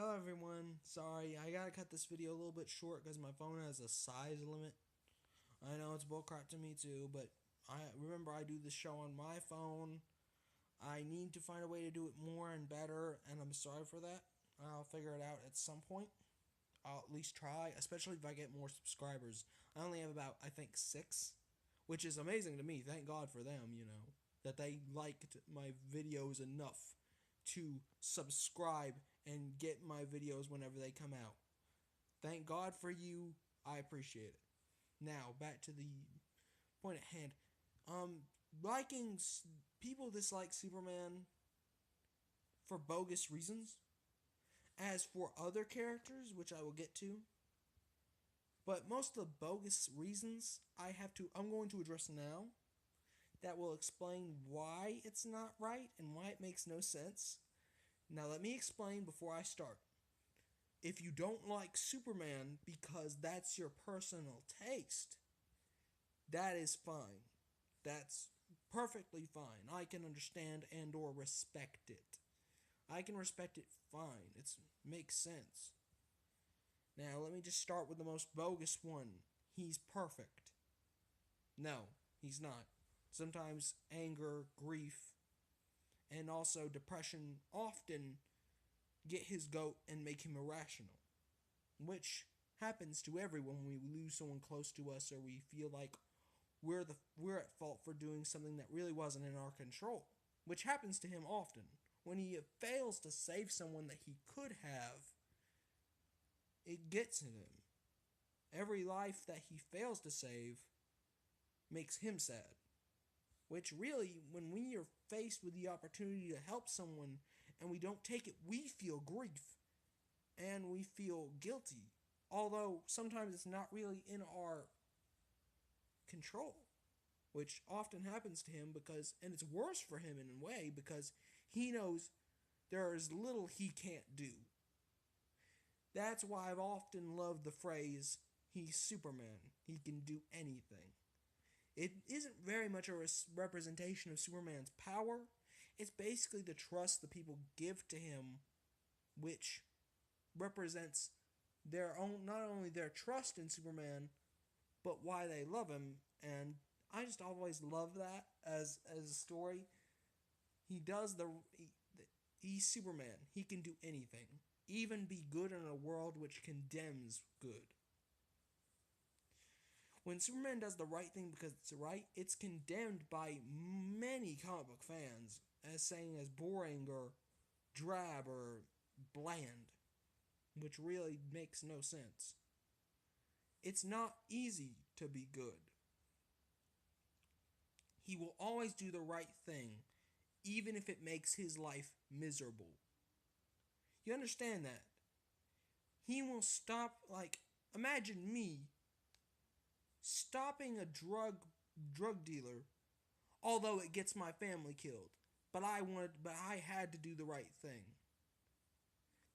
Hello everyone, sorry, I gotta cut this video a little bit short because my phone has a size limit. I know it's bullcrap to me too, but I remember I do this show on my phone. I need to find a way to do it more and better, and I'm sorry for that. I'll figure it out at some point. I'll at least try, especially if I get more subscribers. I only have about, I think, 6, which is amazing to me. Thank God for them, that they liked my videos enough to subscribe and get my videos whenever they come out. Thank God for you. I appreciate it. Now, back to the point at hand. Liking people dislike Superman for bogus reasons. As for other characters, which I will get to, but most of the bogus reasons I'm going to address now that will explain why it's not right and why it makes no sense. Now let me explain before I start. If you don't like Superman because that's your personal taste, that is fine. That's perfectly fine. I can understand and or respect it. I can respect it fine. It makes sense. Now let me just start with the most bogus one. He's perfect. No, he's not. Sometimes anger, grief, and also depression often get his goat and make him irrational, which happens to everyone when we lose someone close to us or we feel like we're at fault for doing something that really wasn't in our control, which happens to him often. When he fails to save someone that he could have, it gets in him. Every life that he fails to save makes him sad. Which really, when we are faced with the opportunity to help someone and we don't take it, we feel grief and we feel guilty. Although sometimes it's not really in our control, which often happens to him and it's worse for him in a way because he knows there is little he can't do. That's why I've often loved the phrase, he's Superman, he can do anything. It isn't very much a representation of Superman's power. It's basically the trust the people give to him, which represents their own, not only their trust in Superman, but why they love him. And I just always love that as a story. He's Superman. He can do anything, even be good in a world which condemns good. When Superman does the right thing because it's right, it's condemned by many comic book fans as saying as boring or drab or bland, which really makes no sense. It's not easy to be good. He will always do the right thing, even if it makes his life miserable. You understand that? He will stop, imagine me stopping a drug dealer, although it gets my family killed. But I had to do the right thing.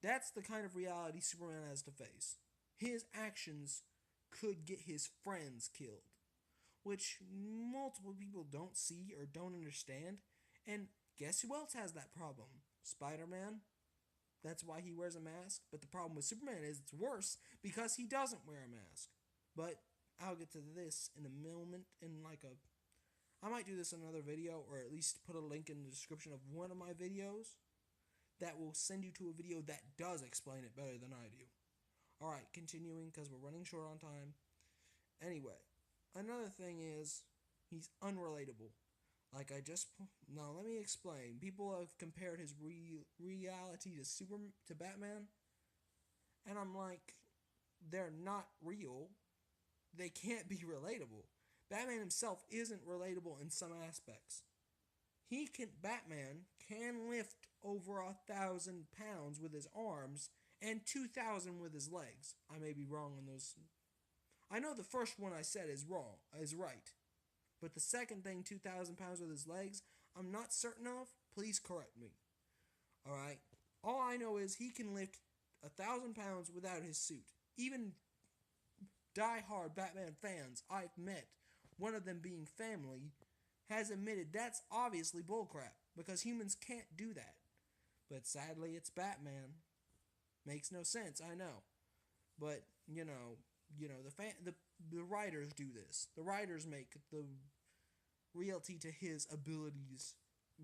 That's the kind of reality Superman has to face. His actions could get his friends killed, which multiple people don't see or don't understand. And guess who else has that problem? Spider-Man. That's why he wears a mask. But the problem with Superman is it's worse because he doesn't wear a mask. But I'll get to this in a moment I might do this in another video, or at least put a link in the description of one of my videos that will send you to a video that does explain it better than I do. Alright, continuing because we're running short on time. Anyway, another thing is he's unrelatable. Now let me explain. People have compared his reality to Batman, and I'm like, they're not real. They can't be relatable. Batman himself isn't relatable in some aspects. Batman can lift over 1,000 pounds with his arms and 2,000 with his legs. I may be wrong on those. I know the first one I said is right. But the second thing, 2,000 pounds with his legs, I'm not certain of. Please correct me. Alright? All I know is he can lift 1,000 pounds without his suit. Even die-hard Batman fans I've met, one of them being family, has admitted that's obviously bullcrap, because humans can't do that. But sadly, it's Batman. Makes no sense, I know. But, the writers do this. The writers make the realty to his abilities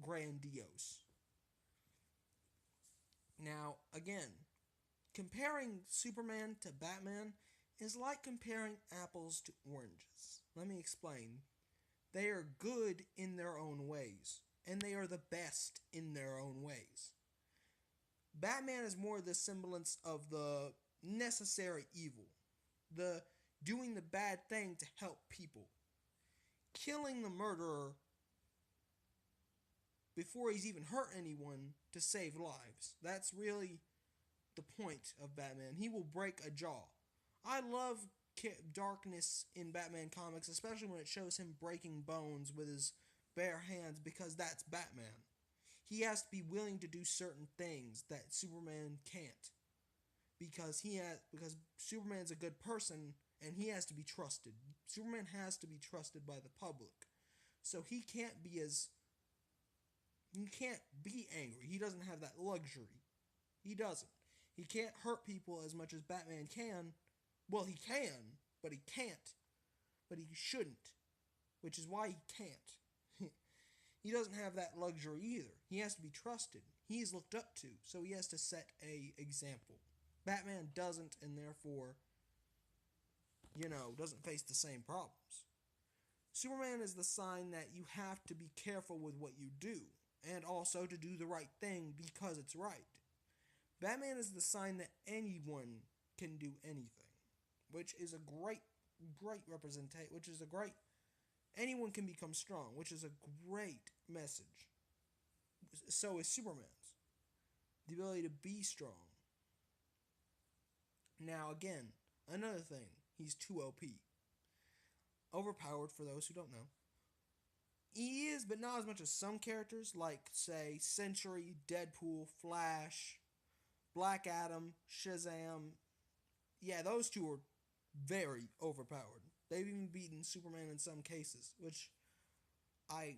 grandiose. Now, again, comparing Superman to Batman is like comparing apples to oranges. Let me explain. They are good in their own ways, and they are the best in their own ways. Batman is more the semblance of the necessary evil, the doing the bad thing to help people, killing the murderer before he's even hurt anyone to save lives. That's really the point of Batman. He will break a jaw. I love darkness in Batman comics, especially when it shows him breaking bones with his bare hands, because that's Batman. He has to be willing to do certain things that Superman can't, because Superman's a good person and he has to be trusted. Superman has to be trusted by the public. So he can't be angry. He doesn't have that luxury. He doesn't. He can't hurt people as much as Batman can. Well, he can, but he can't. But he shouldn't, which is why he can't. He doesn't have that luxury either. He has to be trusted. He is looked up to, so he has to set a example. Batman doesn't, and therefore, doesn't face the same problems. Superman is the sign that you have to be careful with what you do, and also to do the right thing because it's right. Batman is the sign that anyone can do anything, which is a great representation, anyone can become strong, which is a great message. So is Superman's. The ability to be strong. Now again, another thing, he's too OP. Overpowered for those who don't know. He is, but not as much as some characters, like, say, Sentry, Deadpool, Flash, Black Adam, Shazam. Yeah, those two are very overpowered. They've even beaten Superman in some cases, which I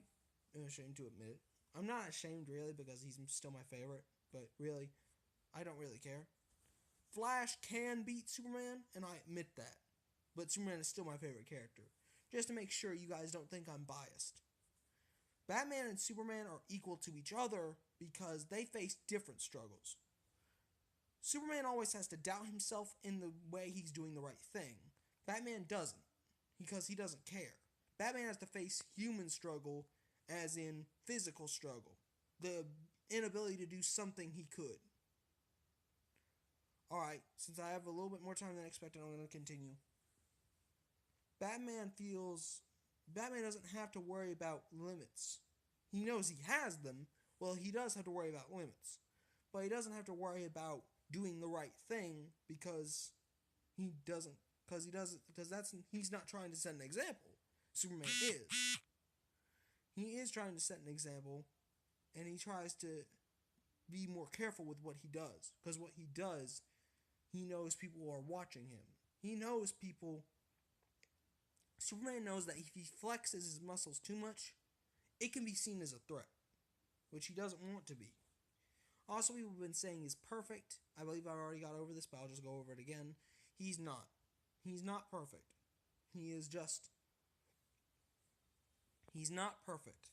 am ashamed to admit. I'm not ashamed, really, because he's still my favorite, but really, I don't really care. Flash can beat Superman, and I admit that, but Superman is still my favorite character, just to make sure you guys don't think I'm biased. Batman and Superman are equal to each other because they face different struggles. Superman always has to doubt himself in the way he's doing the right thing. Batman doesn't, because he doesn't care. Batman has to face human struggle, as in physical struggle. The inability to do something he could. Alright, since I have a little bit more time than expected, I'm going to continue. Batman doesn't have to worry about limits. He knows he has them. Well, he does have to worry about limits. But he doesn't have to worry about doing the right thing because he's not trying to set an example. Superman is. He is trying to set an example, and he tries to be more careful with what he does. Because what he does, he knows people are watching him. Superman knows that if he flexes his muscles too much, it can be seen as a threat, which he doesn't want to be. Also, people have been saying he's perfect. I believe I've already got over this, but I'll just go over it again. He's not. He's not perfect. He's not perfect.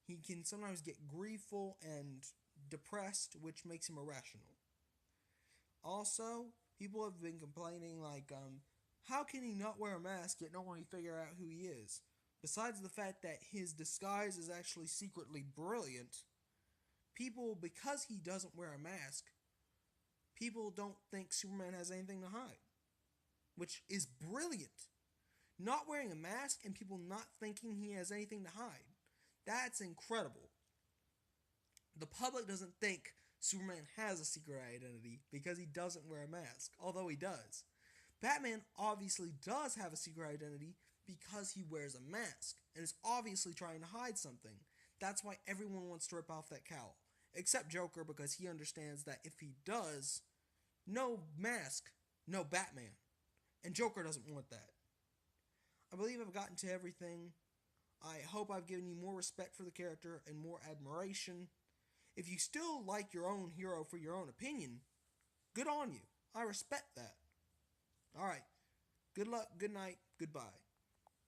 He can sometimes get grieful and depressed, which makes him irrational. Also, people have been complaining how can he not wear a mask yet nobody figure out who he is? Besides the fact that his disguise is actually secretly brilliant, because he doesn't wear a mask, people don't think Superman has anything to hide, which is brilliant. Not wearing a mask and people not thinking he has anything to hide. That's incredible. The public doesn't think Superman has a secret identity because he doesn't wear a mask, although he does. Batman obviously does have a secret identity because he wears a mask and is obviously trying to hide something. That's why everyone wants to rip off that cowl, except Joker, because he understands that if he does, no mask, no Batman. And Joker doesn't want that. I believe I've gotten to everything. I hope I've given you more respect for the character and more admiration. If you still like your own hero for your own opinion, Good on you. I respect that. All right. Good luck. Good night. Goodbye.